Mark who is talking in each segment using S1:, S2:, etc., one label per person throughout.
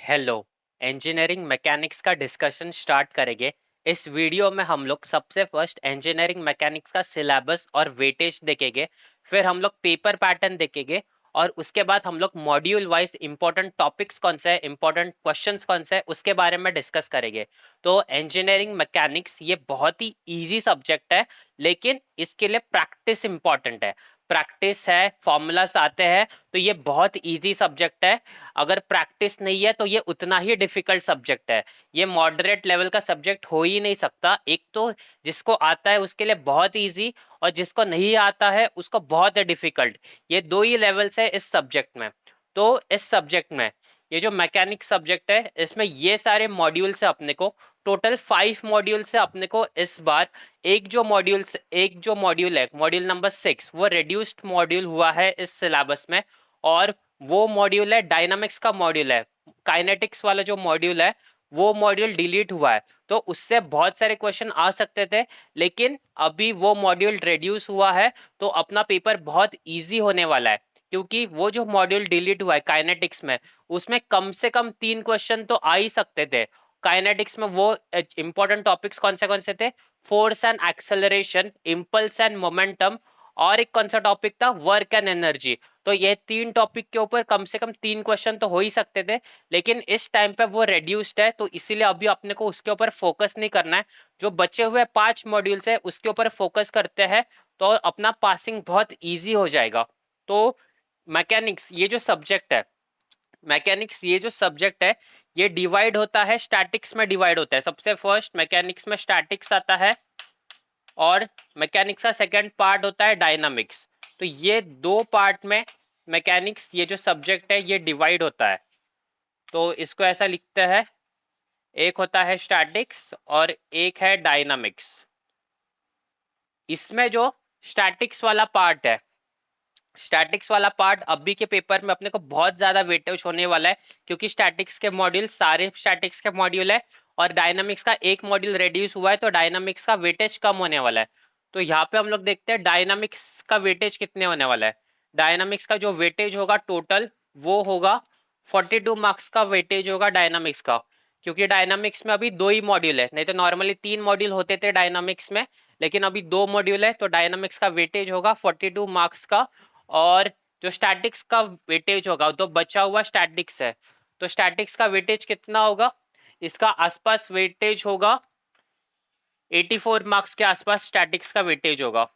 S1: Hello. Engineering mechanics का discussion start करेंगे। इस वीडियो में हम लोग सबसे फर्स्ट इंजीनियरिंग मैकेनिक्स का सिलेबस और वेटेज देखेंगे, फिर हम लोग पेपर पैटर्न देखेंगे और उसके बाद हम लोग मॉड्यूल वाइज इंपॉर्टेंट टॉपिक्स कौन से हैं, इंपॉर्टेंट क्वेश्चंस कौन से हैं, उसके बारे में डिस्कस करेंगे। तो इंजीनियरिंग मैकेनिक्स ये बहुत ही इजी सब्जेक्ट है, लेकिन इसके लिए प्रैक्टिस इंपॉर्टेंट है। प्रैक्टिस है, फॉर्मूलास आते हैं, तो ये बहुत इजी सब्जेक्ट है। अगर प्रैक्टिस नहीं है तो ये उतना ही डिफिकल्ट सब्जेक्ट है। ये मॉडरेट लेवल का सब्जेक्ट हो ही नहीं सकता। एक तो जिसको आता है उसके लिए बहुत इजी, और जिसको नहीं आता है उसको बहुत डिफिकल्ट। ये दो ही लेवल्स है इस सब्जेक्ट में। तो इस सब्जेक्ट में ये जो मैकेनिक्स सब्जेक्ट है, इसमें ये सारे मॉड्यूल्स है अपने को। टोटल 5 मॉड्यूल से अपने को इस बार एक जो मॉड्यूल है, मॉड्यूल नंबर 6, वो रिड्यूस्ड मॉड्यूल हुआ है इस सिलेबस में। और वो मॉड्यूल है डायनामिक्स का मॉड्यूल है। काइनेटिक्स वाला जो मॉड्यूल है वो मॉड्यूल डिलीट हुआ है, तो उससे बहुत सारे क्वेश्चन आ सकते थे। लेकिन अभी वो मॉड्यूल रिड्यूस हुआ है, तो अपना पेपर बहुत इजी होने वाला है। क्योंकि वो जो मॉड्यूल डिलीट हुआ है काइनेटिक्स में, उसमें कम से कम 3 क्वेश्चन तो आ ही सकते थे। काइनेटिक्स में वो इंपॉर्टेंट टॉपिक्स कौन से थे? Force and acceleration, impulse and momentum, और एक कौन सा टॉपिक था? Work and energy. तो ये 3 टॉपिक के ऊपर कम से कम 3 क्वेश्चन तो हो ही सकते थे। लेकिन इस टाइम पे वो रेड्यूस्ड है, तो इसीलिए अभी अपने को उसके ऊपर फोकस नहीं करना है। जो बचे हुए 5 मॉड्यूल्स है उसके ऊपर फोकस करते हैं, तो अपना पासिंग बहुत ईजी हो जाएगा। तो मैकेनिक्स ये जो सब्जेक्ट है, ये डिवाइड होता है, स्टैटिक्स में डिवाइड होता है। सबसे फर्स्ट मैकेनिक्स में स्टैटिक्स आता है, और मैकेनिक्स का सेकंड पार्ट होता है डायनामिक्स। तो ये 2 पार्ट में मैकेनिक्स ये जो सब्जेक्ट है ये डिवाइड होता है। तो इसको ऐसा लिखते हैं, एक होता है स्टैटिक्स और एक है डायनामिक्स। इसमें जो स्टैटिक्स वाला पार्ट है, स्टैटिक्स वाला पार्ट अभी के पेपर में अपने को बहुत ज्यादा वेटेज होने वाला है, क्योंकि स्टैटिक्स के मॉड्यूल सारे स्टैटिक्स के मॉड्यूल है, और डायनामिक्स का एक मॉड्यूल रिड्यूस हुआ है, तो डायनामिक्स का वेटेज कम होने वाला है। तो यहाँ पे हम लोग देखते हैं डायनामिक्स का वेटेज कितने होने वाला है। डायनामिक्स का जो वेटेज होगा टोटल, वो होगा 42 मार्क्स का वेटेज होगा डायनामिक्स का। क्योंकि डायनामिक्स में अभी 2 ही मॉड्यूल है, नहीं तो नॉर्मली 3 मॉड्यूल होते थे डायनामिक्स में, लेकिन अभी 2 मॉड्यूल है, तो डायनामिक्स का वेटेज होगा 42 मार्क्स का। और जो स्टैटिक्स का वेटेज होगा, तो बचा हुआ स्टैटिक्स है, तो स्टैटिक्स का वेटेज कितना होगा? इसका आसपास वेटेज होगा 84 मार्क्स के आसपास स्टैटिक्स का वेटेज होगा।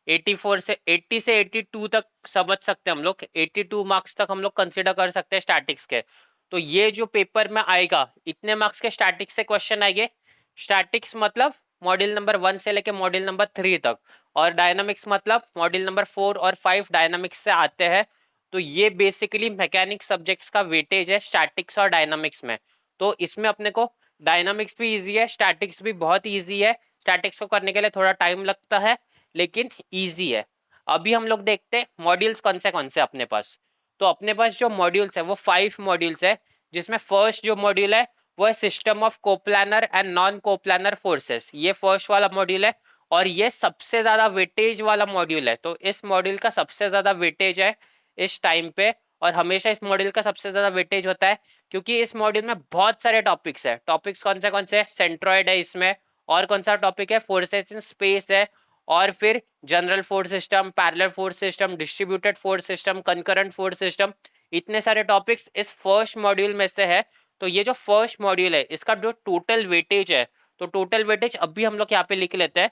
S1: 84 से 80 से 82 तक समझ सकते हैं हम लोग, 82 मार्क्स तक हम लोग कंसिडर कर सकते हैं स्टैटिक्स के। तो ये जो पेपर में आएगा, इतने मार्क्स के स्टैटिक्स से क्वेश्चन आएंगे। स्टैटिक्स मतलब मॉड्यूल नंबर 1 से लेके मॉड्यूल नंबर 3 तक, और डायनामिक्स मतलब मॉड्यूल नंबर 4 और 5 डायनामिक्स से आते हैं। तो ये बेसिकली मैकेनिक्स सब्जेक्ट्स का वेटेज है स्टैटिक्स और डायनामिक्स में। तो इसमें अपने को डायनामिक्स भी इजी है, स्टैटिक्स भी बहुत इजी है। स्टैटिक्स को करने के लिए थोड़ा टाइम लगता है, लेकिन इजी है। अभी हम लोग देखते हैं मॉड्यूल्स कौन से अपने पास। तो अपने पास जो मॉड्यूल्स है वो 5 मॉड्यूल्स है, जिसमें फर्स्ट जो मॉड्यूल है वो है system of coplanar and non coplanar forces. ये फर्स्ट वाला मॉड्यूल है, और ये सबसे ज्यादा वेटेज वाला मॉड्यूल है। तो इस मॉड्यूल का सबसे ज्यादा वेटेज है इस टाइम पे, और हमेशा इस मॉड्यूल का सबसे ज्यादा वेटेज होता है, क्योंकि इस मॉड्यूल में बहुत सारे टॉपिक्स है। टॉपिक्स कौन से? सेंट्रॉइड है इसमें, और कौन सा टॉपिक है? फोर्सेस इन स्पेस है, और फिर general force system, parallel force system, distributed force system, concurrent force system. इतने सारे टॉपिक्स इस फर्स्ट मॉड्यूल में से है। तो ये जो फर्स्ट मॉड्यूल है इसका जो टोटल वेटेज है, तो टोटल वेटेज अभी हम लोग यहाँ पे लिख लेते हैं।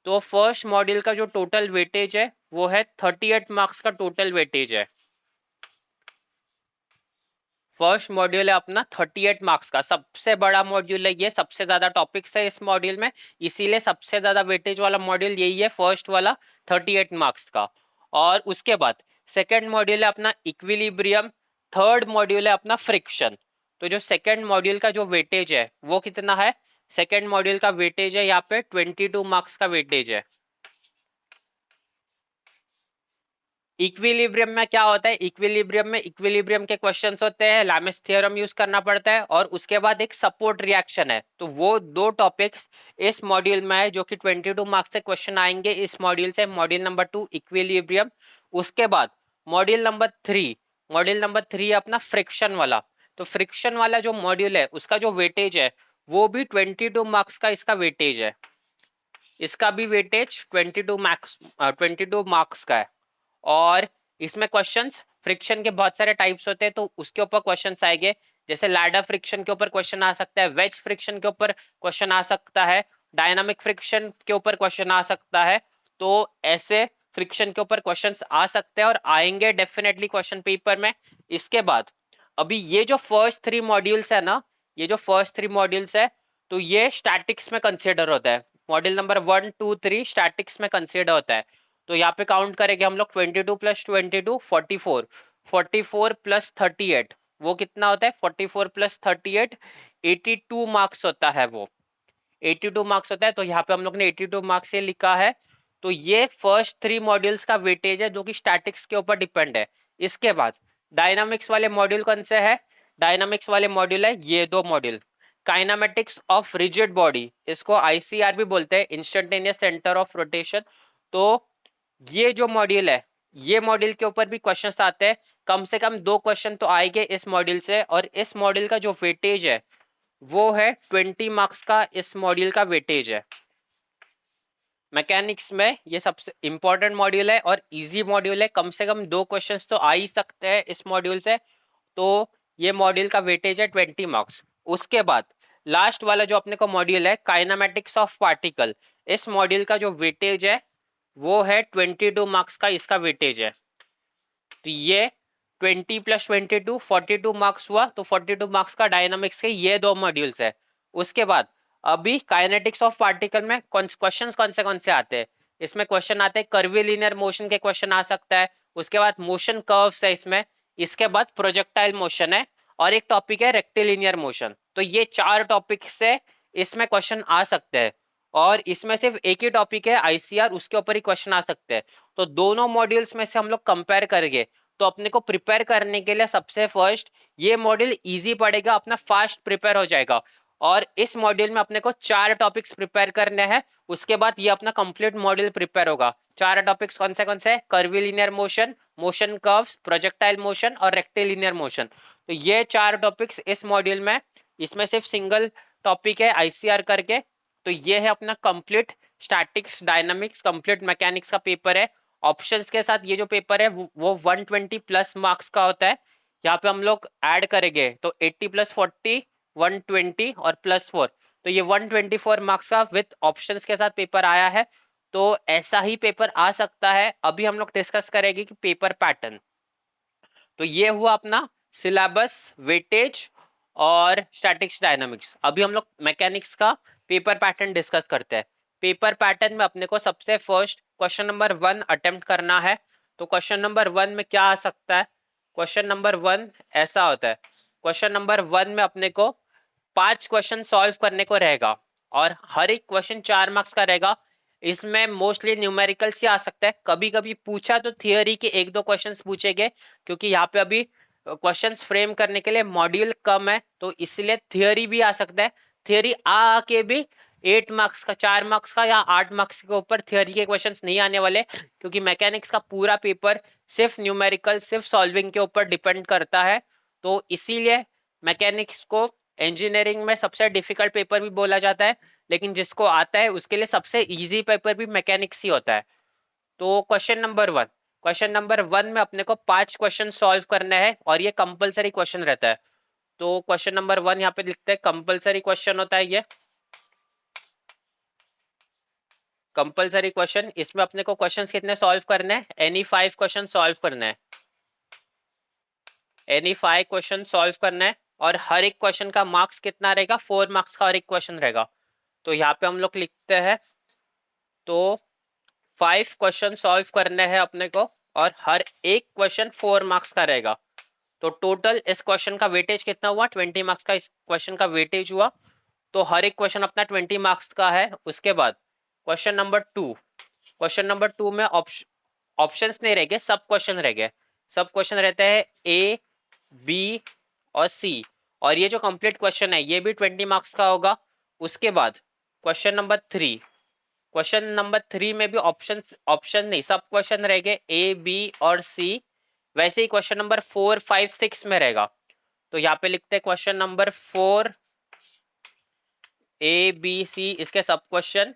S1: तो फर्स्ट मॉड्यूल का जो टोटल वेटेज है वो है 38 मार्क्स का टोटल वेटेज है। फर्स्ट मॉड्यूल है अपना 38 मार्क्स का, सबसे बड़ा मॉड्यूल है ये, सबसे ज्यादा टॉपिक्स है इस मॉड्यूल में, इसीलिए सबसे ज्यादा वेटेज वाला मॉड्यूल यही है, फर्स्ट वाला 38 मार्क्स का। और उसके बाद सेकेंड मॉड्यूल है अपना इक्विलिब्रियम, थर्ड मॉड्यूल है अपना फ्रिक्शन। तो जो सेकेंड मॉड्यूल का जो वेटेज है वो कितना है? सेकेंड मॉड्यूल का वेटेज है यहाँ पे 22 मार्क्स का वेटेज है। इक्विलिब्रियम में क्या होता है? इक्विलिब्रियम के क्वेश्चंस होते हैं, लैमेस थ्योरम यूज करना पड़ता है, और उसके बाद एक सपोर्ट रिएक्शन है। तो वो दो टॉपिक्स इस मॉड्यूल में है, जो कि 22 मार्क्स से क्वेश्चन आएंगे इस मॉड्यूल से, मॉड्यूल नंबर 2 इक्विलिब्रियम। उसके बाद मॉड्यूल नंबर 3 है अपना फ्रिक्शन वाला। तो फ्रिक्शन वाला जो मॉड्यूल है उसका जो वेटेज है वो भी 22 मार्क्स का इसका वेटेज है, इसका भी वेटेज 22 मार्क्स का है। और इसमें क्वेश्चंस फ्रिक्शन के बहुत सारे टाइप्स होते हैं तो उसके ऊपर क्वेश्चंस आएंगे, जैसे लैडर फ्रिक्शन के ऊपर क्वेश्चन आ सकता है, वेज फ्रिक्शन के ऊपर क्वेश्चन आ सकता है, डायनामिक फ्रिक्शन के ऊपर क्वेश्चन आ सकता है। तो ऐसे फ्रिक्शन के ऊपर क्वेश्चंस आ सकते हैं और आएंगे डेफिनेटली क्वेश्चन पेपर में। इसके बाद अभी ये जो फर्स्ट 3 मॉड्यूल्स है ना, ये जो फर्स्ट 3 मॉड्यूल्स है तो ये स्टैटिक्स में कंसिडर होता है। मॉड्यूल नंबर 1 2 3 स्टैटिक्स में कंसिडर होता है। तो यहाँ पे काउंट करेंगे हम लोग 22 + 22 44, 44 + 38 वो कितना होता है, 44 + 38 82 मार्क्स होता है, वो 82 मार्क्स होता है। तो यहाँ पे हम लोग ने 82 मार्क्स से लिखा है। तो ये फर्स्ट 3 मॉड्यूल्स का वेटेज है जो कि स्टैटिक्स के ऊपर डिपेंड है। इसके बाद डायनामिक्स वाले मॉड्यूल कौन से है, डायनामिक्स वाले मॉड्यूल है ये 2 module, kinematics of rigid body, इसको आईसीआर भी बोलते हैं, इंस्टेंटेनियस सेंटर ऑफ रोटेशन। तो ये जो मॉड्यूल है ये मॉड्यूल के ऊपर भी क्वेश्चंस आते हैं, कम से कम 2 क्वेश्चन तो आएंगे इस मॉड्यूल से। और इस मॉड्यूल का जो वेटेज है वो है 20 मार्क्स का, इस मॉड्यूल का वेटेज है। मैकेनिक्स में ये सबसे इंपॉर्टेंट मॉड्यूल है और इजी मॉड्यूल है, कम से कम 2 क्वेश्चंस तो आ ही सकते हैं इस मॉड्यूल से। तो ये मॉड्यूल का वेटेज है 20 मार्क्स। उसके बाद लास्ट वाला जो अपने को मॉड्यूल है काइनामेटिक्स ऑफ पार्टिकल, इस मॉड्यूल का जो वेटेज है वो है 22 मार्क्स का, इसका वेटेज है। तो ये 20 + 22 42 मार्क्स हुआ। तो 42 मार्क्स का डायनामिक्स के ये 2 मॉड्यूल्स है। उसके बाद अभी काइनेटिक्स ऑफ पार्टिकल में क्वेश्चंस कौन से आते हैं, इसमें क्वेश्चन आते हैं कर्वीलिनियर मोशन के क्वेश्चन आ सकता है, उसके बाद मोशन कर्व्स है इसमें, इसके बाद प्रोजेक्टाइल मोशन है और एक टॉपिक है रेक्टिलिनियर मोशन। तो ये 4 टॉपिक से इसमें क्वेश्चन आ सकते हैं और इसमें सिर्फ एक ही टॉपिक है आईसीआर, उसके ऊपर ही क्वेश्चन आ सकते हैं। तो दोनों मॉड्यूल्स में से हम लोग कंपेयर करेंगे। तो अपने को प्रिपेयर करने के लिए सबसे फर्स्ट ये मॉड्यूल इजी पड़ेगा, अपना फास्ट प्रिपेयर हो जाएगा। और इस मॉड्यूल में अपने को 4 टॉपिक्स प्रिपेयर करने हैं, उसके बाद ये अपना कंप्लीट मॉड्यूल प्रिपेयर होगा। 4 टॉपिक्स कौन से curvilinear motion, motion curves, projectile motion और रेक्टिलिनियर मोशन। तो ये 4 टॉपिक्स इस मॉड्यूल में, इसमें सिर्फ सिंगल टॉपिक है आईसीआर करके। तो ये है अपना complete statics dynamics complete mechanics का पेपर है। ऑप्शंस के साथ ये जो पेपर है वो 120 प्लस मार्क्स का होता है। यहाँ पे हम लोग ऐड करेंगे तो 80 + 40 120 और +4, तो ये 124 मार्क्स का विद ऑप्शंस के साथ पेपर आया है। तो ऐसा ही पेपर आ सकता है। अभी हम लोग डिस्कस करेंगे कि पेपर पैटर्न। तो ये हुआ अपना सिलेबस, वेटेज और स्टैटिक्स डायनामिक्स। अभी हम लोग मैकेनिक्स का पेपर पैटर्न डिस्कस करते हैं। पेपर पैटर्न में अपने को सबसे फर्स्ट क्वेश्चन नंबर 1 अटेम्प्ट करना है। तो क्वेश्चन नंबर 1 में क्या आ सकता है, क्वेश्चन नंबर 1 ऐसा होता है। क्वेश्चन नंबर 1 में अपने को 5 क्वेश्चन सॉल्व करने को रहेगा और हर एक क्वेश्चन 4 मार्क्स का रहेगा। इसमें मोस्टली न्यूमेरिकल्स ही आ सकता है, कभी कभी पूछा तो थियोरी के 1-2 क्वेश्चंस पूछेंगे, क्योंकि यहाँ पे अभी क्वेश्चंस फ्रेम करने के लिए मॉड्यूल कम है तो इसलिए थियोरी भी आ सकता है। थियोरी आके भी 8 मार्क्स का, 4 मार्क्स का या 8 मार्क्स के ऊपर थियोरी के क्वेश्चंस नहीं आने वाले, क्योंकि मैकेनिक्स का पूरा पेपर सिर्फ न्यूमेरिकल, सिर्फ सॉल्विंग के ऊपर डिपेंड करता है। तो इसीलिए मैकेनिक्स को इंजीनियरिंग में सबसे डिफिकल्ट पेपर भी बोला जाता है, लेकिन जिसको आता है उसके लिए सबसे इजी पेपर भी मैकेनिक्स ही होता है। तो क्वेश्चन नंबर 1 में अपने को 5 क्वेश्चन सॉल्व करने हैं और ये कंपलसरी क्वेश्चन रहता है। तो क्वेश्चन नंबर 1 यहाँ पे लिखते हैं, कंपलसरी क्वेश्चन होता है ये कंपलसरी क्वेश्चन। इसमें अपने को क्वेश्चंस कितने सॉल्व करने हैं, एनी 5 क्वेश्चन सॉल्व करने हैं, एनी 5 क्वेश्चन सॉल्व करना है। और हर एक क्वेश्चन का मार्क्स कितना रहेगा, 4 मार्क्स का हर एक क्वेश्चन रहेगा। तो यहाँ पे हम लोग लिखते हैं, तो 5 क्वेश्चन सॉल्व करने हैं अपने को और हर एक क्वेश्चन 4 मार्क्स का रहेगा। तो टोटल इस क्वेश्चन का वेटेज कितना हुआ, 20 मार्क्स का इस क्वेश्चन का वेटेज हुआ। तो हर एक क्वेश्चन अपना 20 मार्क्स का है। उसके बाद क्वेश्चन नंबर 2 में ऑप्शंस नहीं रह गए, सब क्वेश्चन रह गए। सब क्वेश्चन रहते हैं ए, बी और सी, और ये जो कंप्लीट क्वेश्चन है ये भी 20 मार्क्स का होगा। उसके बाद क्वेश्चन नंबर 3 में भी ऑप्शन नहीं, सब क्वेश्चन रह गए ए, बी और सी। वैसे ही क्वेश्चन नंबर 4, 5, 6 में रहेगा। तो यहाँ पे लिखते हैं क्वेश्चन नंबर 4 ABC इसके सब क्वेश्चन,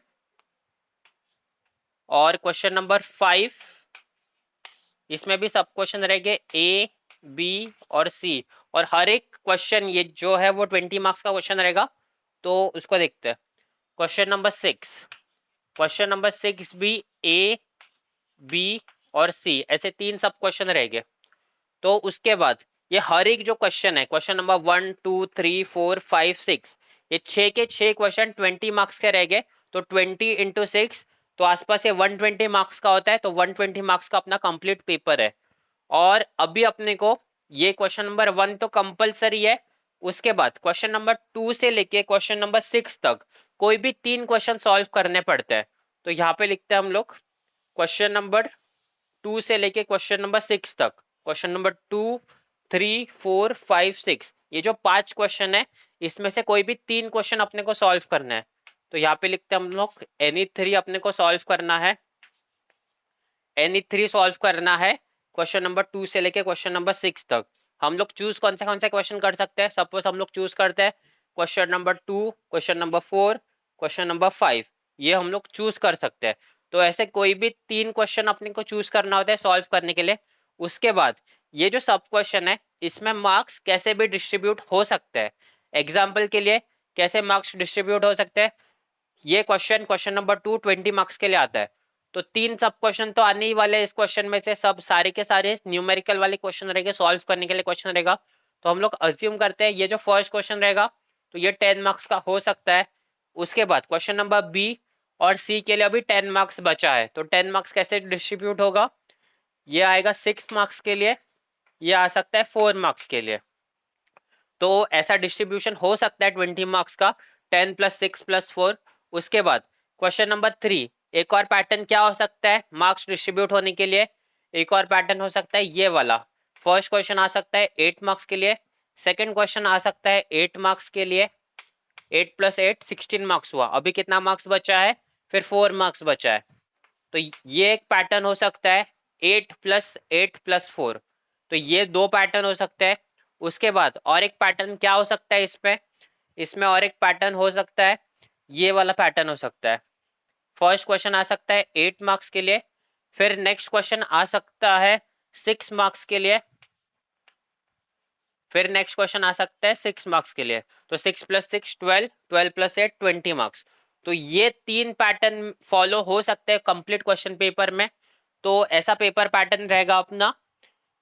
S1: और क्वेश्चन नंबर 5 इसमें भी सब क्वेश्चन रहेंगे A B और C, और हर एक क्वेश्चन ये जो है वो 20 मार्क्स का क्वेश्चन रहेगा। तो उसको देखते हैं। क्वेश्चन नंबर 6, क्वेश्चन नंबर 6 भी A B और C ऐसे 3 सब क्वेश्चन रहेंगे। तो उसके बाद ये हर एक जो क्वेश्चन है, क्वेश्चन नंबर 1 2 3 4 5 6, ये 6 के 6 क्वेश्चन 20 मार्क्स के रहेंगे। तो 20 इंटू 6, तो आसपास ये 120 मार्क्स का होता है। तो 120 मार्क्स का अपना कंप्लीट पेपर है। और अभी अपने को ये क्वेश्चन नंबर 1 तो कंपलसरी है। उसके बाद क्वेश्चन नंबर 2 से लेके क्वेश्चन नंबर 6 तक कोई भी 3 क्वेश्चन सॉल्व करने पड़ते हैं। तो यहाँ पे लिखते हैं हम लोग क्वेश्चन नंबर 2 से लेके क्वेश्चन नंबर 6 तक, क्वेश्चन नंबर 2 3 4 5 6, ये जो 5 क्वेश्चन है इसमें से कोई भी 3 क्वेश्चन अपने को सॉल्व करना है। तो यहाँ पे लिखते हैं हम लोग any 3 अपने को सॉल्व करना है। any 3 सॉल्व करना है क्वेश्चन नंबर 2 से लेके क्वेश्चन नंबर 6 तक। हम लोग चूज कौन से क्वेश्चन कर सकते हैं। सपोज हम लोग चूज करते हैं question number 2, question number 4, question number 5, ये हम लोग चूज कर सकते हैं। तो ऐसे कोई भी 3 क्वेश्चन अपने को चूज करना होता है सॉल्व करने के लिए। उसके बाद ये जो सब क्वेश्चन है इसमें मार्क्स कैसे भी डिस्ट्रीब्यूट हो सकते हैं। एग्जाम्पल के लिए कैसे मार्क्स डिस्ट्रीब्यूट हो सकते हैं, ये क्वेश्चन नंबर 2 20 मार्क्स के लिए आता है। तो 3 सब क्वेश्चन तो आने ही वाले इस क्वेश्चन में से, सब सारे के सारे न्यूमेरिकल वाले क्वेश्चन रहेंगे, सॉल्व करने के लिए क्वेश्चन रहेगा। तो हम लोग अज्यूम करते हैं ये जो फर्स्ट क्वेश्चन रहेगा तो ये 10 मार्क्स का हो सकता है। उसके बाद क्वेश्चन नंबर B और C के लिए अभी 10 मार्क्स बचा है। तो 10 मार्क्स कैसे डिस्ट्रीब्यूट होगा, ये आएगा 6 मार्क्स के लिए, ये आ सकता है 4 मार्क्स के लिए। तो ऐसा डिस्ट्रीब्यूशन हो सकता है 20 मार्क्स का, 10 + 6 + 4। उसके बाद क्वेश्चन नंबर 3, एक और पैटर्न क्या हो सकता है मार्क्स डिस्ट्रीब्यूट होने के लिए। एक और पैटर्न हो सकता है ये वाला। फर्स्ट क्वेश्चन आ सकता है 8 मार्क्स के लिए, सेकंड क्वेश्चन आ सकता है 8 मार्क्स के लिए। 8 + 8 16 मार्क्स हुआ। अभी कितना मार्क्स बचा है, फिर 4 मार्क्स बचा है। तो ये एक पैटर्न हो सकता है 8 + 8 + 4। तो ये 2 पैटर्न हो सकते हैं। उसके बाद और एक पैटर्न क्या हो सकता है इसमें, इसमें और एक पैटर्न हो सकता है ये वाला पैटर्न हो सकता है। फर्स्ट क्वेश्चन आ सकता है 8 मार्क्स के लिए, फिर नेक्स्ट क्वेश्चन आ सकता है 6 मार्क्स के लिए, फिर नेक्स्ट क्वेश्चन आ सकता है 6 मार्क्स के लिए। तो 6 + 6 12, 12 + 8 20 मार्क्स। तो ये 3 पैटर्न फॉलो हो सकते हैं कंप्लीट क्वेश्चन पेपर में। तो ऐसा पेपर पैटर्न रहेगा अपना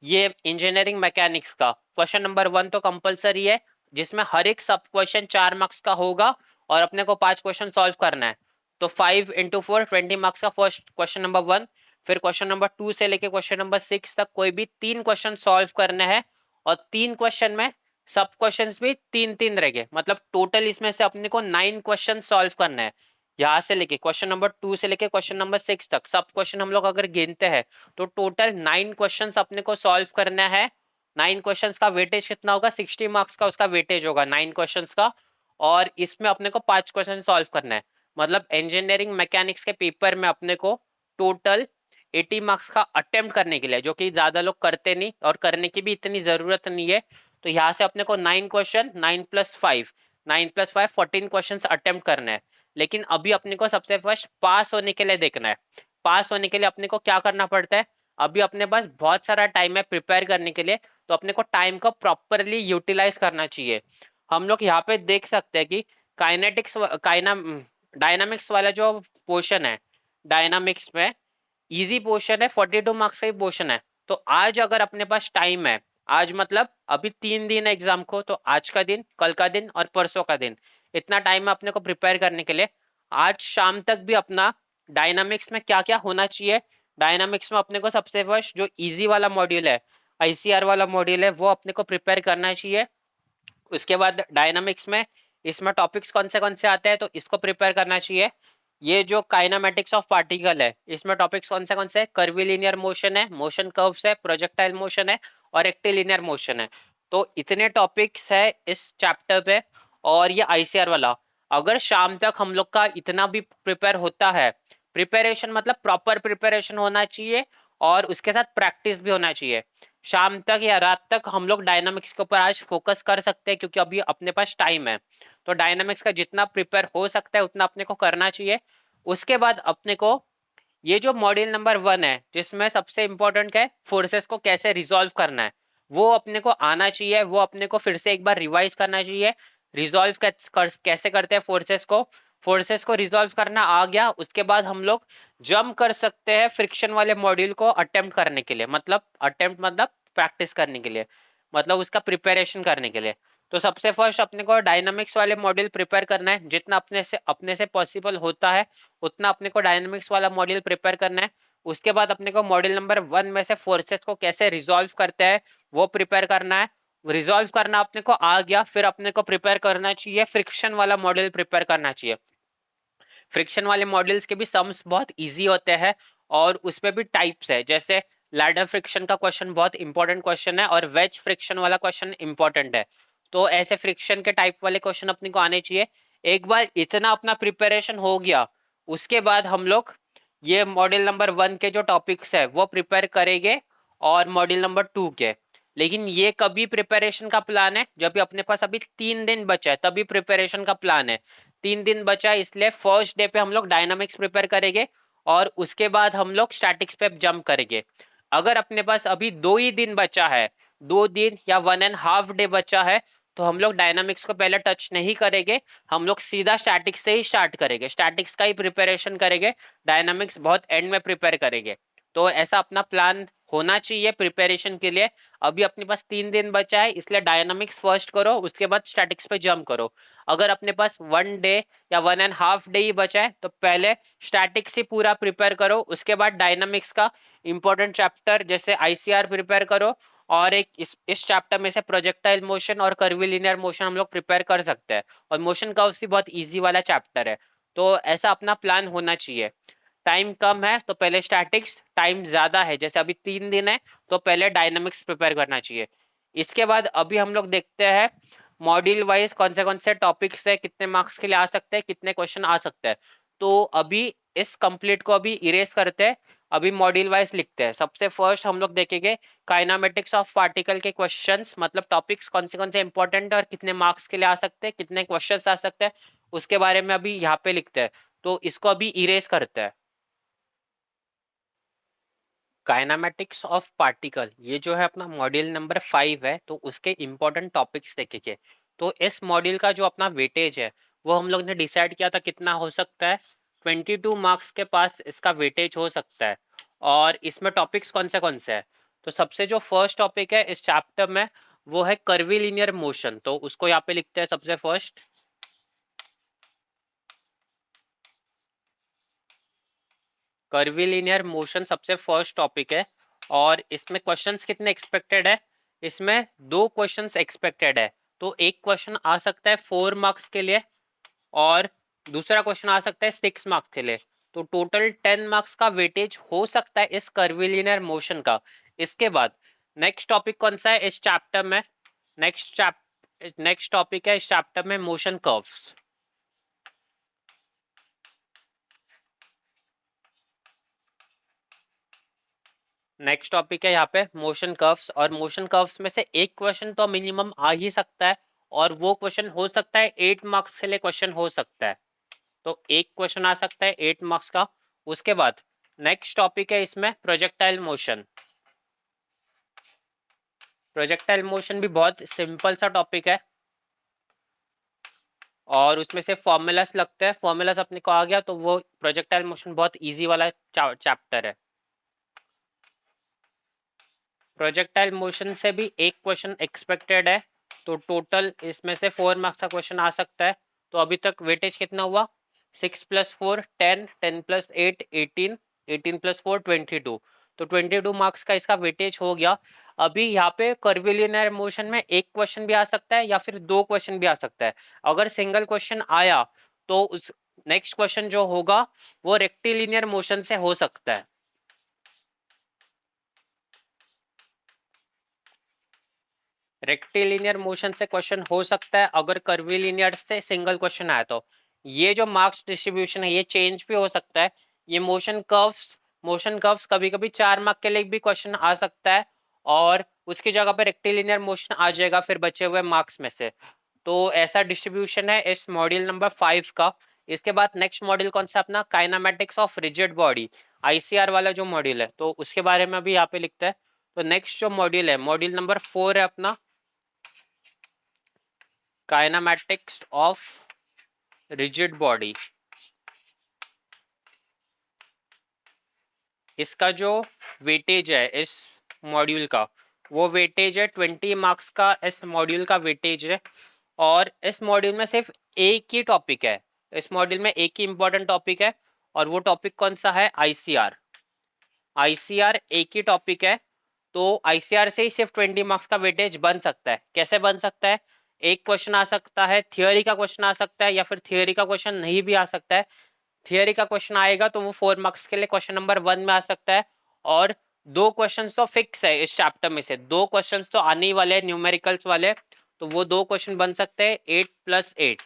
S1: ये इंजीनियरिंग मैकेनिक्स का। क्वेश्चन नंबर 1 तो कंपलसरी है जिसमें हर एक सब क्वेश्चन 4 मार्क्स का होगा और अपने को 5 क्वेश्चन सॉल्व करना है। तो 5 × 4 20 मार्क्स का फर्स्ट क्वेश्चन नंबर 1। फिर क्वेश्चन नंबर 2 से लेके क्वेश्चन नंबर 6 तक कोई भी 3 क्वेश्चन सॉल्व करने हैं, और 3 क्वेश्चन में सब क्वेश्चंस भी 3-3 रहेंगे। मतलब टोटल इसमें से अपने को 9 क्वेश्चन सॉल्व करना है। यहाँ से लेके क्वेश्चन नंबर 2 से लेके क्वेश्चन नंबर 6 तक सब क्वेश्चन हम लोग अगर गिनते हैं तो टोटल 9 क्वेश्चंस अपने को सॉल्व करना है। 9 क्वेश्चंस का वेटेज कितना होगा, 60 मार्क्स का उसका वेटेज होगा 9 क्वेश्चंस का। और इसमें अपने को 5 क्वेश्चन सॉल्व करना है। मतलब इंजीनियरिंग मैकेनिक्स के पेपर में अपने को टोटल 80 मार्क्स का अटेम्प्ट करने के लिए, जो कि ज्यादा लोग करते नहीं और करने की भी इतनी जरूरत नहीं है। तो यहाँ से अपने को 9 क्वेश्चन 9 + 5 9 + 5 14 क्वेश्चन अटेम्प्ट करना है। लेकिन अभी अपने को सबसे फर्स्ट पास होने के लिए देखना है। पास होने के लिए अपने को क्या करना पड़ता है, अभी अपने पास बहुत सारा टाइम है प्रिपेयर करने के लिए। तो अपने को टाइम को प्रॉपरली यूटिलाइज करना चाहिए। हम लोग यहाँ पे देख सकते हैं कि काइनेटिक्स डायनामिक्स वाला जो पोर्शन है, डायनामिक्स में इजी पोर्शन है, 42 मार्क्स का ही पोर्शन है। तो आज अगर अपने पास टाइम है, आज मतलब अभी 3 दिन है एग्जाम को, तो आज का दिन, कल का दिन और परसों का दिन, इतना टाइम है अपने को प्रिपेयर करने के लिए। आज शाम तक भी अपना डायनामिक्स में क्या क्या होना चाहिए, डायनामिक्स में अपने को सबसे फर्स्ट जो इजी वाला मॉड्यूल है, ICR वाला मॉड्यूल है, वो अपने को प्रिपेयर करना चाहिए। उसके बाद डायनामिक्स में इसमें टॉपिक्स कौन से आते हैं तो इसको प्रिपेयर करना चाहिए। ये जो काइनामेटिक्स ऑफ पार्टिकल है इसमें टॉपिक्स कौन से कर्वीलिनियर मोशन है, मोशन कर्व्स है, प्रोजेक्टाइल मोशन है और रेक्टिलिनियर मोशन है। तो इतने टॉपिक्स है इस चैप्टर पे। और ये ICR वाला अगर शाम तक हम लोग का इतना भी प्रिपेयर होता है, प्रिपरेशन मतलब प्रॉपर प्रिपरेशन होना चाहिए और उसके साथ प्रैक्टिस भी होना चाहिए। शाम तक या रात तक हम लोग डायनामिक्स के ऊपर आज फोकस कर सकते हैं, क्योंकि अभी अपने पास टाइम है। तो डायनामिक्स का जितना प्रिपेयर हो सकता है उतना अपने को करना चाहिए। उसके बाद अपने को ये जो मॉड्यूल नंबर 1 है, जिसमें सबसे इंपॉर्टेंट क्या है, फोर्सेस को कैसे रिजॉल्व करना है, वो अपने को आना चाहिए। वो अपने को फिर से एक बार रिवाइज करना चाहिए। रिजॉल्व कैसे करते हैं फोर्सेस को रिजॉल्व करना आ गया, उसके बाद हम लोग जंप कर सकते हैं फ्रिक्शन वाले मॉड्यूल को अटेम्प्ट करने के लिए। मतलब अटेम्प्ट मतलब प्रैक्टिस करने के लिए, मतलब उसका प्रिपरेशन करने के लिए। तो सबसे फर्स्ट अपने को डायनामिक्स वाले मॉड्यूल प्रिपेयर करना है, जितना अपने से पॉसिबल होता है उतना अपने को डायनामिक्स वाला मॉड्यूल प्रिपेयर करना है। उसके बाद अपने को मॉड्यूल नंबर 1 में से फोर्सेस को कैसे रिजॉल्व करते हैं वो प्रिपेयर करना है। रिजॉल्व करना अपने को आ गया, फिर अपने को प्रिपेयर करना चाहिए फ्रिक्शन वाला मॉड्यूल प्रिपेयर करना चाहिए। फ्रिक्शन वाले मॉड्यूल्स के भी सम्स बहुत इजी होते हैं और उसमें भी टाइप्स है। जैसे लैडर फ्रिक्शन का क्वेश्चन बहुत इंपॉर्टेंट क्वेश्चन है और वेज फ्रिक्शन वाला क्वेश्चन इंपॉर्टेंट है। तो ऐसे फ्रिक्शन के टाइप वाले क्वेश्चन अपने को आने चाहिए। एक बार इतना अपना प्रिपरेशन हो गया, उसके बाद हम लोग ये मॉड्यूल नंबर 1 के जो टॉपिक्स है वो प्रिपेयर करेंगे और मॉड्यूल नंबर 2 के। लेकिन ये कभी प्रिपरेशन का प्लान है जब भी अपने पास अभी 3 दिन बचा है, तभी प्रिपरेशन का प्लान है। 3 दिन बचा है, इसलिए फर्स्ट डे पे हम लोग डायनामिक्स प्रिपेयर करेंगे और उसके बाद हम लोग स्टैटिक्स पे जंप करेंगे। अगर अपने पास अभी 2 ही दिन बचा है, 2 दिन या 1.5 डे बचा है, तो हम लोग डायनामिक्स को पहले टच नहीं करेंगे। हम लोग सीधा स्टैटिक्स से ही स्टार्ट करेंगे, स्टैटिक्स का ही प्रिपरेशन करेंगे, डायनामिक्स बहुत एंड में प्रिपेयर करेंगे। तो ऐसा अपना प्लान होना चाहिए प्रिपरेशन के लिए। अभी अपने पास 3 दिन बचा है, इसलिए डायनामिक्स फर्स्ट करो, उसके बाद स्टैटिक्स पे जंप करो। अगर अपने पास 1 डे या 1.5 डे ही बचा है, तो पहले स्टैटिक्स ही पूरा प्रिपेयर करो, उसके बाद डायनामिक्स का इंपॉर्टेंट चैप्टर जैसे आईसीआर प्रिपेयर करो। और एक इस चैप्टर में से प्रोजेक्टाइल मोशन और कर्विलिनियर मोशन हम लोग प्रिपेयर कर सकते हैं। और मोशन कर्व्स भी बहुत इजी वाला चैप्टर है। तो ऐसा अपना प्लान होना चाहिए। टाइम कम है तो पहले स्टैटिक्स, टाइम ज्यादा है जैसे अभी 3 दिन है तो पहले डायनामिक्स प्रिपेयर करना चाहिए। इसके बाद अभी हम लोग देखते हैं मॉड्यूल वाइज कौन से टॉपिक्स है, कितने मार्क्स के लिए आ सकते हैं, कितने क्वेश्चन आ सकते हैं। तो अभी इस कंप्लीट को अभी इरेज करते हैं, अभी मॉड्यूल वाइज लिखते हैं। सबसे फर्स्ट हम लोग देखेंगे काइनामेटिक्स ऑफ पार्टिकल के क्वेश्चंस, मतलब टॉपिक्स कौन से इंपॉर्टेंट है और कितने मार्क्स के लिए आ सकते हैं, कितने क्वेश्चंस आ सकते हैं, उसके बारे में अभी यहाँ पे लिखते हैं। तो इसको अभी इरेज करते हैं। काइनामेटिक्स ऑफ पार्टिकल ये जो है अपना मॉड्यूल नंबर 5 है, तो उसके इंपॉर्टेंट टॉपिक्स देखेंगे। तो इस मॉड्यूल का जो अपना वेटेज है वो हम लोग ने डिसाइड किया था कितना हो सकता है, 22 मार्क्स के पास इसका वेटेज हो सकता है। और इसमें टॉपिक्स कौन से है, तो सबसे जो फर्स्ट टॉपिक है इस चैप्टर में वो है कर्विलिनियर मोशन। तो उसको यहाँ पे लिखते हैं सबसे फर्स्ट, कर्विलिनियर मोशन सबसे फर्स्ट टॉपिक है। और इसमें क्वेश्चंस कितने एक्सपेक्टेड है, इसमें 2 क्वेश्चंस एक्सपेक्टेड है। तो एक क्वेश्चन आ सकता है 4 मार्क्स के लिए और दूसरा क्वेश्चन आ सकता है 6 मार्क्स के लिए। तो टोटल 10 मार्क्स का वेटेज हो सकता है इस कर्विलिनियर मोशन का। इसके बाद नेक्स्ट टॉपिक कौन सा है इस चैप्टर में, नेक्स्ट टॉपिक है इस चैप्टर में मोशन कर्व्स। नेक्स्ट टॉपिक है यहाँ पे मोशन कर्व्स, और मोशन कर्व्स में से एक क्वेश्चन तो मिनिमम आ ही सकता है, और वो क्वेश्चन हो सकता है 8 मार्क्स के लिए क्वेश्चन हो सकता है। तो एक क्वेश्चन आ सकता है 8 मार्क्स का। उसके बाद नेक्स्ट टॉपिक है इसमें प्रोजेक्टाइल मोशन। प्रोजेक्टाइल मोशन भी बहुत सिंपल सा टॉपिक है और उसमें से फॉर्मूलास लगते हैं। फॉर्मूलास अपने को आ गया तो वो प्रोजेक्टाइल मोशन बहुत इजी वाला चैप्टर है। प्रोजेक्टाइल मोशन से भी एक क्वेश्चन एक्सपेक्टेड है, तो टोटल इसमें से 4 मार्क्स का क्वेश्चन आ सकता है। तो अभी तक वेटेज कितना हुआ, 6+4 10, 10+8 18, 18+4 22। तो 22 मार्क्स का इसका वेटेज हो गया। अभी यहाँ पे कर्विलिनियर मोशन में एक क्वेश्चन भी आ सकता है या फिर 2 क्वेश्चन भी आ सकता है। अगर सिंगल क्वेश्चन आया तो उस नेक्स्ट क्वेश्चन जो होगा वो रेक्टिलिनियर मोशन से हो सकता है। रेक्टिलिनियर मोशन से क्वेश्चन हो सकता है अगर कर्विलिनियर से सिंगल क्वेश्चन आया तो। ये जो मार्क्स डिस्ट्रीब्यूशन है ये चेंज भी हो सकता है। ये मोशन कर्व्स कभी कभी 4 मार्क के लिए भी क्वेश्चन आ सकता है और उसकी जगह पे रेक्टिलिनियर मोशन आ जाएगा फिर बचे हुए मार्क्स में से। तो ऐसा डिस्ट्रीब्यूशन है इस मॉड्यूल नंबर 5 का। इसके बाद नेक्स्ट मॉड्यूल कौन सा अपना, kinematics of rigid body, ICR वाला जो मॉड्यूल है, तो उसके बारे में भी यहाँ पे लिखता है। तो नेक्स्ट जो मॉड्यूल है, मॉड्यूल नंबर 4 है अपना, काइनामेटिक्स ऑफ रिजिड बॉडी। इसका जो वेटेज है इस मॉड्यूल का, वो वेटेज है 20 मार्क्स का, इस मॉड्यूल का वेटेज है। और इस मॉड्यूल में सिर्फ एक ही टॉपिक है, इस मॉड्यूल में एक ही इंपॉर्टेंट टॉपिक है, और वो टॉपिक कौन सा है, आईसीआर। आईसीआर एक ही टॉपिक है, तो आईसीआर से ही सिर्फ 20 मार्क्स का वेटेज बन सकता है। कैसे बन सकता है, एक क्वेश्चन आ सकता है, थियोरी का क्वेश्चन आ सकता है, या फिर थियोरी का क्वेश्चन नहीं भी आ सकता है। थियोरी का क्वेश्चन आएगा तो वो 4 मार्क्स के लिए क्वेश्चन नंबर 1 में आ सकता है। और दो क्वेश्चन तो फिक्स है इस चैप्टर में से, दो क्वेश्चन तो आने ही वाले हैं न्यूमेरिकल्स वाले, तो वो दो क्वेश्चन बन सकते हैं 8+8।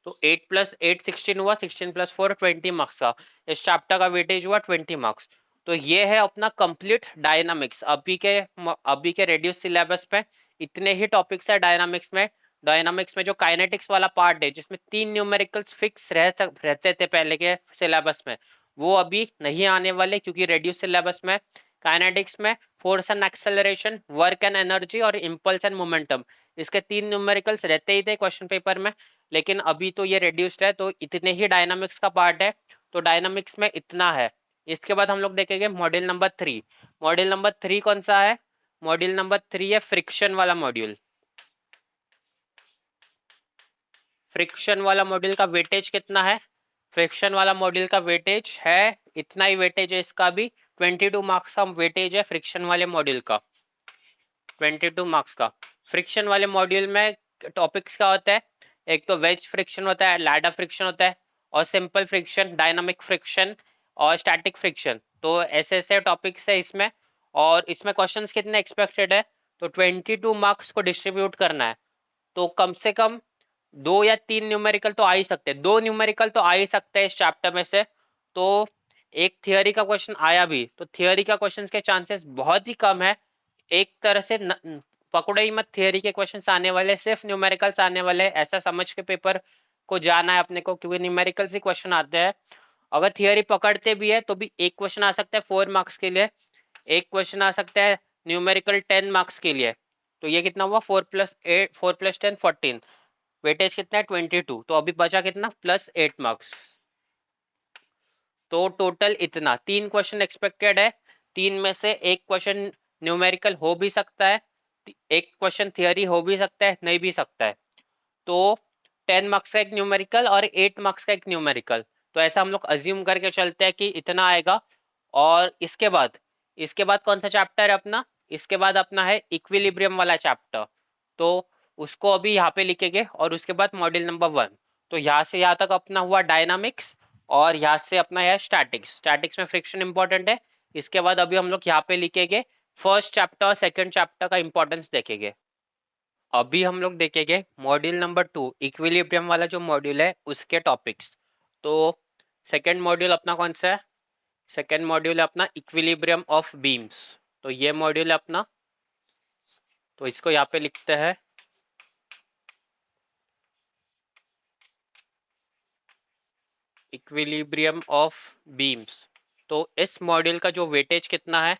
S1: तो 8+8 16 हुआ, 16+4 20 मार्क्स का, इस चैप्टर का वेटेज हुआ 20 मार्क्स। तो ये है अपना कंप्लीट डायनामिक्स। अभी के रेड्यूस सिलेबस पे इतने ही टॉपिक्स है डायनामिक्स में। डायनामिक्स में जो काइनेटिक्स वाला पार्ट है, जिसमें 3 न्यूमेरिकल्स फिक्स रहते थे पहले के सिलेबस में, वो अभी नहीं आने वाले, क्योंकि रेड्यूस सिलेबस में काइनेटिक्स में force and acceleration, work and energy और इम्पल्स एंड मोमेंटम, इसके 3 न्यूमेरिकल्स रहते ही थे क्वेश्चन पेपर में। लेकिन अभी तो ये रिड्यूस्ड है, तो इतने ही डायनामिक्स का पार्ट है, तो डायनामिक्स में इतना है। इसके बाद हम लोग देखेंगे मॉड्यूल नंबर 3। मॉड्यूल नंबर 3 कौन सा है, मॉड्यूल नंबर 3 है फ्रिक्शन वाला मॉड्यूल। फ्रिक्शन वाला मॉड्यूल का वेटेज कितना है, फ्रिक्शन वाला मॉड्यूल का वेटेज है इतना ही, वेटेज है इसका भी 22 मार्क्स का वेटेज है फ्रिक्शन वाले मॉड्यूल का, 22 मार्क्स का। फ्रिक्शन वाले मॉड्यूल में टॉपिक्स क्या होता है, एक तो वेज फ्रिक्शन होता है, लैडर फ्रिक्शन होता है, और सिंपल फ्रिक्शन, डायनामिक फ्रिक्शन और स्टैटिक फ्रिक्शन। तो ऐसे ऐसे टॉपिक्स है इसमें। और इसमें क्वेश्चंस कितने एक्सपेक्टेड है, तो 22 मार्क्स को डिस्ट्रीब्यूट करना है। तो कम से कम 2 या 3 न्यूमेरिकल तो आ ही सकते हैं, 2 न्यूमेरिकल तो आ ही सकते हैं इस चैप्टर में से। तो एक थियोरी का क्वेश्चन आया भी, तो थियोरी का क्वेश्चन के चांसेस बहुत ही कम है। एक तरह से पकड़ो ही मत, थियोरी के क्वेश्चंस आने वाले, सिर्फ न्यूमेरिकल्स आने वाले, ऐसा समझ के पेपर को जाना है अपने को, क्योंकि न्यूमेरिकल्स ही क्वेश्चन आते हैं। अगर थियोरी पकड़ते भी है तो भी एक क्वेश्चन आ सकता है 4 मार्क्स के लिए, एक क्वेश्चन आ सकता है न्यूमेरिकल 10 मार्क्स के लिए। तो ये कितना हुआ, 4+8, 4+10 14, वेटेज कितना है 22, तो अभी बचा कितना, +8 मार्क्स। तो टोटल इतना 3 क्वेश्चन एक्सपेक्टेड है, 3 में से एक क्वेश्चन न्यूमेरिकल हो भी सकता है, एक क्वेश्चन थियोरी हो भी सकता है, नहीं भी सकता है। तो 10 मार्क्स का एक न्यूमेरिकल और 8 मार्क्स का एक न्यूमेरिकल, तो ऐसा हम लोग अज्यूम करके चलते हैं कि इतना आएगा। और इसके बाद कौन सा चैप्टर है अपना, इसके बाद अपना है इक्विलिब्रियम वाला चैप्टर। तो उसको अभी यहाँ पे लिखेंगे, और उसके बाद मॉड्यूल नंबर 1। तो यहाँ से यहाँ तक अपना हुआ डायनामिक्स, और यहाँ से अपना है स्टैटिक्स। स्टैटिक्स में फ्रिक्शन इंपॉर्टेंट है। इसके बाद अभी हम लोग यहाँ पे लिखेंगे फर्स्ट चैप्टर और सेकंड चैप्टर का इंपॉर्टेंस देखेंगे। अभी हम लोग देखेंगे मॉड्यूल नंबर 2, इक्विलिब्रियम वाला जो मॉड्यूल है उसके टॉपिक्स। तो सेकंड मॉड्यूल अपना कौन सा है, सेकंड मॉड्यूल है अपना इक्विलिब्रियम ऑफ बीम्स। तो ये मॉड्यूल है अपना, तो इसको यहाँ पे लिखते हैं इक्विलिब्रियम ऑफ बीम्स। तो इस मॉड्यूल का जो वेटेज कितना है,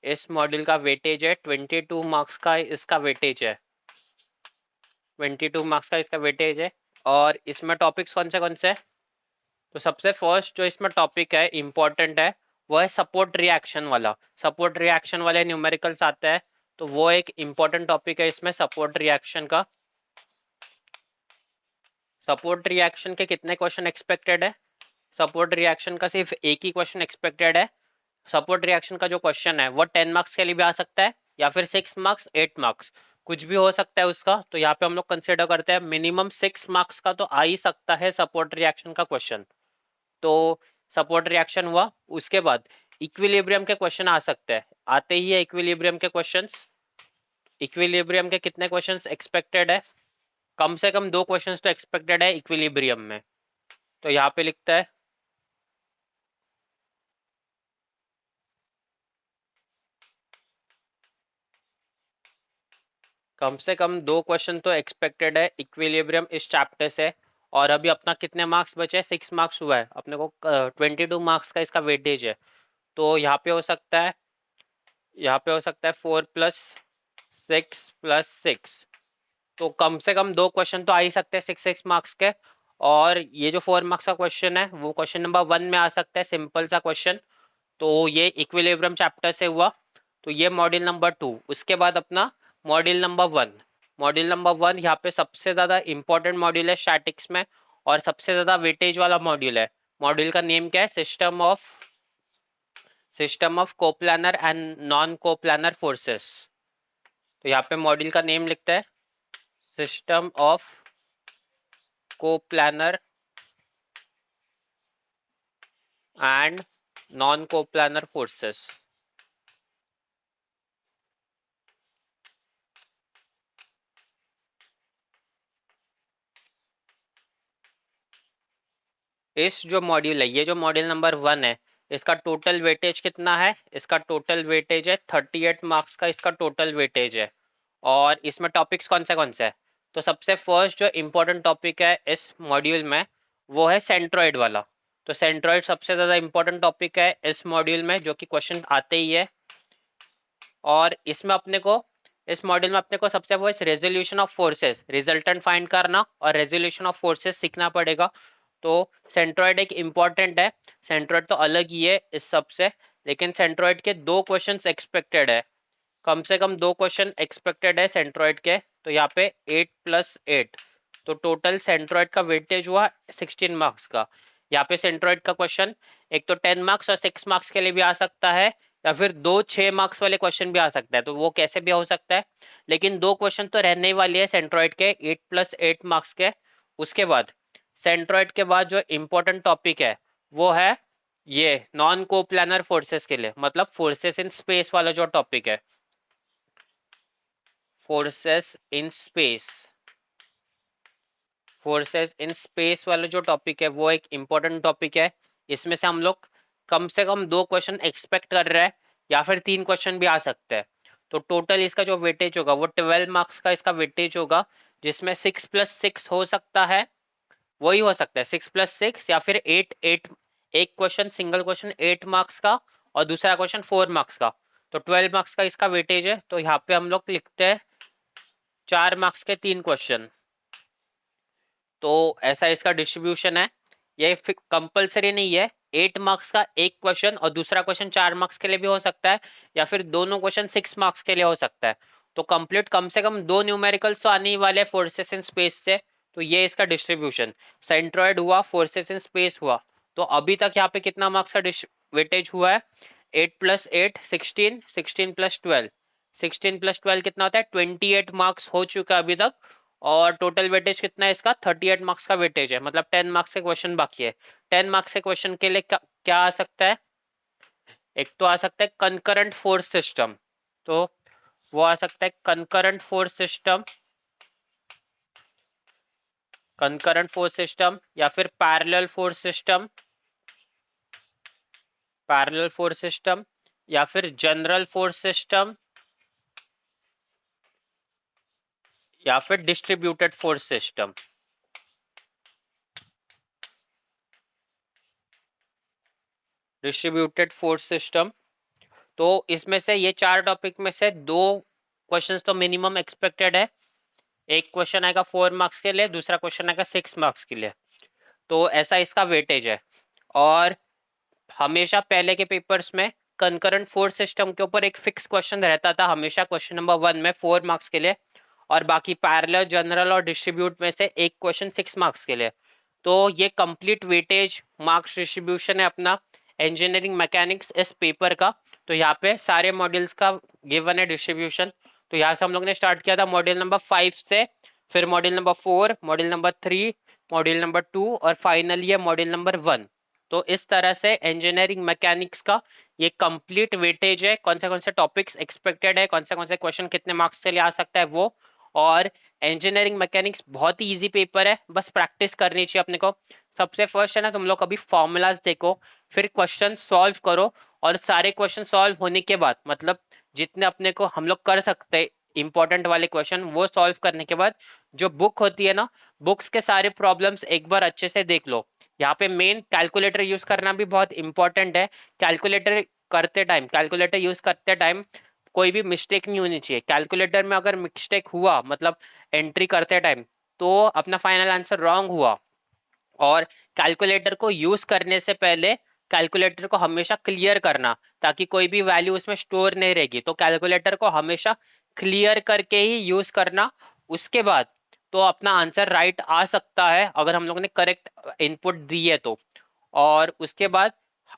S1: इस मॉड्यूल का वेटेज है 22 मार्क्स का, इसका वेटेज है 22 मार्क्स का इसका वेटेज है। और इसमें टॉपिक्स कौन से हैं? तो सबसे फर्स्ट जो इसमें टॉपिक है इम्पोर्टेंट है, वो है सपोर्ट रिएक्शन वाला। सपोर्ट रिएक्शन वाले न्यूमेरिकल्स आता है, तो वो एक इम्पोर्टेंट टॉपिक है इसमें, सपोर्ट रिएक्शन का। सपोर्ट रिएक्शन के कितने क्वेश्चन एक्सपेक्टेड है, सपोर्ट रिएक्शन का सिर्फ एक ही क्वेश्चन एक्सपेक्टेड है। सपोर्ट रिएक्शन का जो क्वेश्चन है वो 10 मार्क्स के लिए भी आ सकता है, या फिर 6 मार्क्स, 8 मार्क्स, कुछ भी हो सकता है उसका। तो यहाँ पे हम लोग कंसिडर करते हैं मिनिमम 6 मार्क्स का तो आ ही सकता है सपोर्ट रिएक्शन का क्वेश्चन। तो सपोर्ट रिएक्शन हुआ, उसके बाद इक्विलिब्रियम के क्वेश्चन आ सकते हैं, आते ही है इक्विलिब्रियम के क्वेश्चंस। इक्विलिब्रियम के कितने क्वेश्चंस एक्सपेक्टेड है, कम से कम 2 क्वेश्चंस तो एक्सपेक्टेड है इक्विलिब्रियम में। तो यहाँ पे लिखता है कम से कम 2 क्वेश्चन तो एक्सपेक्टेड है इक्विलिब्रियम इस चैप्टर से। और अभी अपना कितने मार्क्स बचे? 6 मार्क्स हुआ है अपने को, 22 मार्क्स का इसका वेटेज है। तो यहाँ पे हो सकता है 4 + 6 + 6, तो कम से कम 2 क्वेश्चन तो आ ही सकते हैं 6 मार्क्स के। और ये जो 4 मार्क्स का क्वेश्चन है वो क्वेश्चन नंबर 1 में आ सकता है, सिंपल सा क्वेश्चन। तो ये इक्विलिब्रियम चैप्टर से हुआ। तो ये मॉड्यूल नंबर 2। उसके बाद अपना मॉड्यूल नंबर 1। मॉड्यूल नंबर 1 यहाँ पे सबसे ज़्यादा इंपॉर्टेंट मॉड्यूल है स्टैटिक्स में, और सबसे ज़्यादा वेटेज वाला मॉड्यूल है। मॉड्यूल का नेम क्या है? System of coplanar and non coplanar forces. तो यहाँ पे मॉड्यूल का नेम लिखता है system of coplanar and non coplanar forces. इस जो मॉड्यूल है, ये जो मॉड्यूल नंबर 1 है, इसका टोटल वेटेज कितना है? इसका टोटल वेटेज है 38 मार्क्स का, इसका टोटल वेटेज है। और इसमें टॉपिक्स कौन से है? तो सबसे फर्स्ट जो इम्पोर्टेंट टॉपिक है इस मॉड्यूल में वो है सेंट्रॉइड वाला। तो सेंट्रॉइड सबसे ज़्यादा इम्पोर्टेंट टॉपिक है इस मॉड्यूल में, जो कि क्वेश्चन आते ही है। और इसमें इस मॉड्यूल में अपने को सबसे वो resolution of forces, resultant find करना और रेजोल्यूशन ऑफ फोर्सेस सीखना पड़ेगा। तो सेंट्रॉइड एक इम्पॉर्टेंट है। सेंट्रॉइड तो अलग ही है इस सब से, लेकिन सेंट्रॉइड के 2 क्वेश्चंस एक्सपेक्टेड है, कम से कम 2 क्वेश्चन एक्सपेक्टेड है सेंट्रॉइड के। तो यहाँ पे 8 + 8, तो टोटल सेंट्रॉइड का वेटेज हुआ 16 मार्क्स का। यहाँ पे सेंट्रॉइड का क्वेश्चन एक तो 10 मार्क्स और 6 मार्क्स के लिए भी आ सकता है, या फिर 2 6 मार्क्स वाले क्वेश्चन भी आ सकता है, तो वो कैसे भी हो सकता है। लेकिन 2 क्वेश्चन तो रहने वाले हैं सेंट्रॉइड के 8 + 8 मार्क्स के। उसके बाद सेंट्रॉइड के बाद जो इम्पोर्टेंट टॉपिक है वो है ये नॉन कोप्लानर फोर्सेस के लिए, मतलब फोर्सेस इन स्पेस वाला जो टॉपिक है, फोर्सेस इन स्पेस वाला जो टॉपिक है वो एक इम्पोर्टेंट टॉपिक है। इसमें से हम लोग कम से कम 2 क्वेश्चन एक्सपेक्ट कर रहे हैं, या फिर 3 क्वेश्चन भी आ सकते हैं। तो टोटल इसका जो वेटेज होगा वो 12 मार्क्स का इसका वेटेज होगा, जिसमें 6 + 6 हो सकता है, वही हो सकता है 6 + 6, या फिर 8 8, एक क्वेश्चन सिंगल क्वेश्चन 8 मार्क्स का और दूसरा क्वेश्चन 4 मार्क्स का। तो 12 मार्क्स का इसका वेटेज है। तो यहाँ पे हम लोग लिखते हैं 4 मार्क्स के 3 क्वेश्चन। तो ऐसा इसका डिस्ट्रीब्यूशन है। ये कंपलसरी नहीं है, 8 मार्क्स का एक क्वेश्चन और दूसरा क्वेश्चन 4 मार्क्स के लिए भी हो सकता है, या फिर दोनों क्वेश्चन 6 मार्क्स के लिए हो सकता है। तो कंप्लीट कम से कम 2 न्यूमेरिकल्स तो आने ही वाले फोर्सेस इन स्पेस से। तो ये इसका डिस्ट्रीब्यूशन, सेंट्रॉइड हुआ, फोर्सेस इन स्पेस हुआ। तो अभी तक यहाँ पे कितना मार्क्स का वेटेज हुआ है? 8 + 8 16, 16 + 12, 16 + 12 कितना होता है? 28 मार्क्स हो चुका है अभी तक। और टोटल वेटेज कितना है इसका? 38 मार्क्स का वेटेज है, मतलब 10 मार्क्स के क्वेश्चन बाकी है। 10 मार्क्स के क्वेश्चन के लिए क्या आ सकता है? एक तो आ सकता है कंकरेंट फोर्स सिस्टम, तो वो आ सकता है कंकरेंट फोर्स सिस्टम, या फिर पैरेलल फोर्स सिस्टम, या फिर जनरल फोर्स सिस्टम, या फिर distributed force system. Distributed force system, तो इसमें से ये 4 टॉपिक में से 2 क्वेश्चंस तो मिनिमम एक्सपेक्टेड है। एक क्वेश्चन आएगा 4 मार्क्स के लिए, दूसरा क्वेश्चन आएगा 6 मार्क्स के लिए। तो ऐसा इसका वेटेज है। और हमेशा पहले के पेपर्स में कंकरेंट फोर्स सिस्टम के ऊपर एक फिक्स क्वेश्चन रहता था, हमेशा क्वेश्चन नंबर 1 में 4 मार्क्स के लिए, और बाकी पैरेलल, जनरल और डिस्ट्रीब्यूट में से एक क्वेश्चन 6 मार्क्स के लिए। तो ये कंप्लीट वेटेज मार्क्स डिस्ट्रीब्यूशन है अपना इंजीनियरिंग मैकेनिक्स इस पेपर का। तो यहाँ पे सारे मॉड्यूल्स का गिवन है डिस्ट्रीब्यूशन। तो यहाँ से हम लोग ने स्टार्ट किया था मॉड्यूल नंबर 5 से, फिर module number 4, module number 3, module number 2, और फाइनली है मॉड्यूल नंबर 1। तो इस तरह से इंजीनियरिंग मैकेनिक्स का ये कंप्लीट वेटेज है, कौन से टॉपिक्स एक्सपेक्टेड है, कौन से क्वेश्चन कितने मार्क्स के लिए आ सकता है वो। और इंजीनियरिंग मैकेनिक्स बहुत ही इजी पेपर है, बस प्रैक्टिस करनी चाहिए अपने को। सबसे फर्स्ट है ना, तुम लोग अभी फॉर्मूलाज देखो, फिर क्वेश्चन सॉल्व करो, और सारे क्वेश्चन सॉल्व होने के बाद, मतलब जितने अपने को हम लोग कर सकते इंपॉर्टेंट वाले क्वेश्चन वो सॉल्व करने के बाद जो बुक होती है ना, बुक्स के सारे प्रॉब्लम्स एक बार अच्छे से देख लो। यहाँ पे मेन कैलकुलेटर यूज करना भी बहुत इंपॉर्टेंट है। कैलकुलेटर यूज करते टाइम कोई भी मिस्टेक नहीं होनी चाहिए। कैलकुलेटर में अगर मिस्टेक हुआ, मतलब एंट्री करते टाइम, तो अपना फाइनल आंसर रॉन्ग हुआ। और कैलकुलेटर को यूज करने से पहले कैलकुलेटर को हमेशा क्लियर करना, ताकि कोई भी वैल्यू उसमें स्टोर नहीं रहेगी। तो कैलकुलेटर को हमेशा क्लियर करके ही यूज करना। उसके बाद तो अपना आंसर राइट आ सकता है अगर हम लोगों ने करेक्ट इनपुट दी है तो। और उसके बाद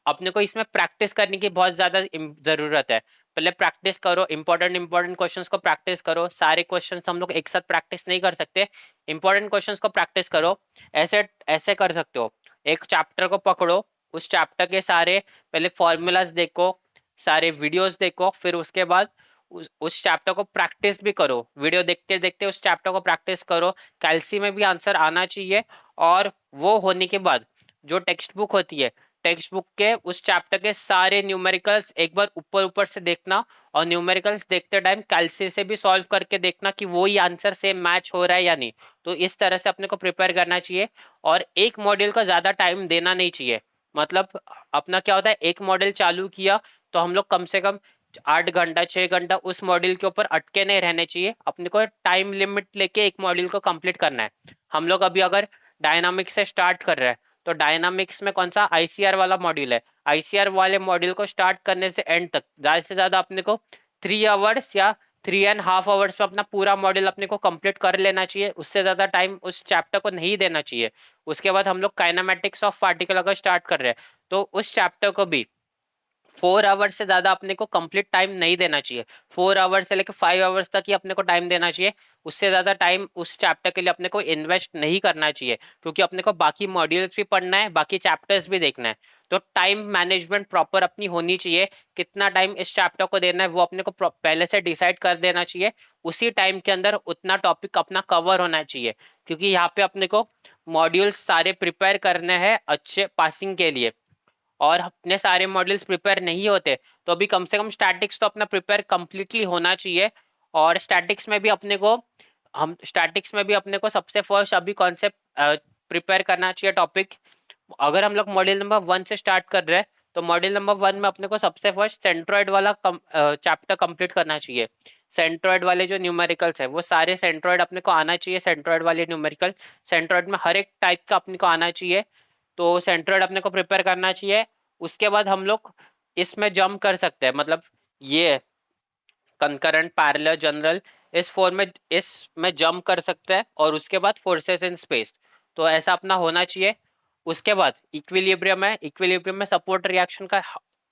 S1: अपने को इसमें प्रैक्टिस करने की बहुत ज्यादा जरूरत है। पहले प्रैक्टिस करो, इंपॉर्टेंट क्वेश्चंस को प्रैक्टिस करो। सारे क्वेश्चंस हम लोग एक साथ प्रैक्टिस नहीं कर सकते, इंपॉर्टेंट क्वेश्चंस को प्रैक्टिस करो। ऐसे ऐसे कर सकते हो, एक चैप्टर को पकड़ो, उस चैप्टर के सारे पहले फॉर्मूलाज देखो, सारे वीडियोस देखो, फिर उसके बाद उस चैप्टर को प्रैक्टिस भी करो। वीडियो देखते देखते उस चैप्टर को प्रैक्टिस करो। कैलसी में भी आंसर आना चाहिए। और वो होने के बाद जो टेक्स्ट बुक होती है, टेक्स्ट बुक के उस चैप्टर के सारे न्यूमेरिकल्स एक बार ऊपर ऊपर से देखना। और न्यूमेरिकल्स देखते टाइम कैलसी से भी सॉल्व करके देखना कि वो ही आंसर सेम मैच हो रहा है या नहीं। तो इस तरह से अपने को प्रिपेयर करना चाहिए। और एक मॉड्यूल का ज्यादा टाइम देना नहीं चाहिए। मतलब अपना क्या होता है, एक मॉड्यूल चालू किया तो हम लोग कम से कम 8 घंटा 6 घंटा उस मॉड्यूल के ऊपर अटके नहीं रहने चाहिए। अपने को टाइम लिमिट लेके एक मॉड्यूल को कंप्लीट करना है। हम लोग अभी अगर डायनामिक्स से स्टार्ट कर रहे हैं, तो डायनामिक्स में कौन सा आईसीआर वाला मॉड्यूल है, आईसीआर वाले मॉड्यूल को स्टार्ट करने से एंड तक ज्यादा से ज्यादा अपने को 3 आवर्स या 3.5 आवर्स में अपना पूरा मॉड्यूल अपने को कंप्लीट कर लेना चाहिए। उससे ज्यादा टाइम उस चैप्टर को नहीं देना चाहिए। उसके बाद हम लोग काइनेमेटिक्स ऑफ पार्टिकल अगर स्टार्ट कर रहे हैं, तो उस चैप्टर को भी 4 आवर्स से ज्यादा अपने को कंप्लीट टाइम नहीं देना चाहिए। 4 आवर्स से लेकर 5 आवर्स तक ही अपने को टाइम देना चाहिए। उससे ज्यादा टाइम उस चैप्टर के लिए अपने को इन्वेस्ट नहीं करना चाहिए, क्योंकि अपने को बाकी मॉड्यूल्स भी पढ़ना है, बाकी चैप्टर्स भी देखना है। तो टाइम मैनेजमेंट प्रॉपर अपनी होनी चाहिए। कितना टाइम इस चैप्टर को देना है वो अपने को पहले से डिसाइड कर देना चाहिए। उसी टाइम के अंदर उतना टॉपिक अपना कवर होना चाहिए, क्योंकि यहाँ पे अपने को मॉड्यूल्स सारे प्रिपेयर करने हैं अच्छे पासिंग के लिए। और अपने सारे मॉडल्स प्रिपेयर नहीं होते, तो अभी कम से कम स्टैटिक्स तो अपना प्रिपेयर कंप्लीटली होना चाहिए। और स्टैटिक्स में भी अपने को सबसे फर्स्ट अभी कॉन्सेप्ट प्रिपेयर करना चाहिए टॉपिक। अगर हम लोग मॉड्यूल नंबर 1 से स्टार्ट कर रहे हैं, तो मॉड्यूल नंबर 1 में अपने को सबसे फर्स्ट सेंट्रॉइड वाला चैप्टर कंप्लीट करना चाहिए। सेंट्रॉइड वाले जो न्यूमेरिकल्स है वो सारे सेंट्रॉइड अपने को आना चाहिए। सेंट्रॉइड वाले न्यूमेरिकल, सेंट्रॉइड में हर एक टाइप का अपने को आना चाहिए। तो सेंट्रॉइड अपने को प्रिपेयर करना चाहिए। उसके बाद हम लोग इसमें जंप कर सकते हैं, मतलब ये कंकरेंट पैरेलल जनरल, इसमें जंप कर सकते हैं। और उसके बाद फोर्सेस इन स्पेस, तो ऐसा अपना होना चाहिए। उसके बाद इक्विलिब्रियम है, इक्विलिब्रियम में सपोर्ट रिएक्शन का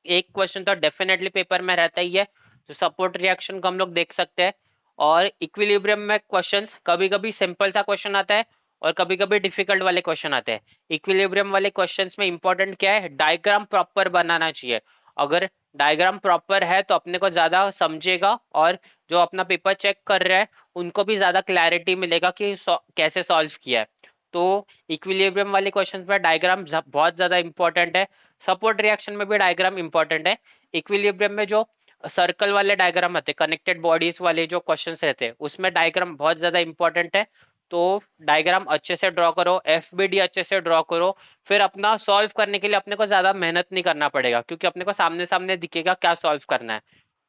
S1: एक क्वेश्चन तो डेफिनेटली पेपर में रहता ही है, तो सपोर्ट रिएक्शन को हम लोग देख सकते हैं। और इक्विलिब्रियम में क्वेश्चंस कभी कभी सिंपल सा क्वेश्चन आता है और कभी कभी डिफिकल्ट वाले क्वेश्चन आते हैं। इक्विलिब्रियम वाले क्वेश्चंस में इंपॉर्टेंट क्या है, डायग्राम प्रॉपर बनाना चाहिए। अगर डायग्राम प्रॉपर है तो अपने को ज्यादा समझेगा, और जो अपना पेपर चेक कर रहा है उनको भी ज्यादा क्लैरिटी मिलेगा कि कैसे सॉल्व किया है। तो इक्विलिब्रियम वाले क्वेश्चंस में डायग्राम बहुत ज्यादा इंपॉर्टेंट है। सपोर्ट रिएक्शन में भी डायग्राम इंपॉर्टेंट है। इक्विलिब्रियम में जो सर्कल वाले डायग्राम आते हैं, कनेक्टेड बॉडीज वाले जो क्वेश्चंस रहते हैं, उसमें डायग्राम बहुत ज्यादा इंपॉर्टेंट है। तो डायग्राम अच्छे से ड्रॉ करो, एफबीडी अच्छे से ड्रॉ करो। फिर अपना सॉल्व करने के लिए अपने को ज्यादा मेहनत नहीं करना पड़ेगा, क्योंकि अपने को सामने सामने दिखेगा क्या सॉल्व करना है।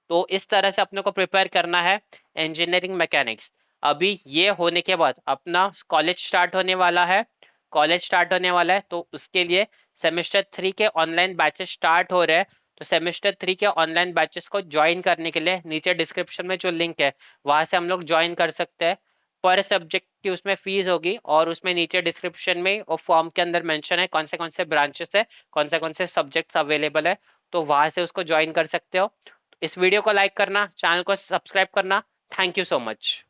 S1: तो इस तरह से अपने को प्रिपेयर करना है इंजीनियरिंग मैकेनिक्स। अभी ये होने के बाद अपना कॉलेज स्टार्ट होने वाला है। तो उसके लिए सेमेस्टर 3 के ऑनलाइन बैचेस स्टार्ट हो रहे हैं। तो सेमेस्टर 3 के ऑनलाइन बैचेस को ज्वाइन करने के लिए नीचे डिस्क्रिप्शन में जो लिंक है वहां से हम लोग ज्वाइन कर सकते हैं। पर सब्जेक्ट की उसमें फीस होगी, और उसमें नीचे डिस्क्रिप्शन में और फॉर्म के अंदर मेंशन है कौन से ब्रांचेस है, कौन से सब्जेक्ट्स अवेलेबल है। तो वहां से उसको ज्वाइन कर सकते हो। इस वीडियो को लाइक करना, चैनल को सब्सक्राइब करना। Thank you so much.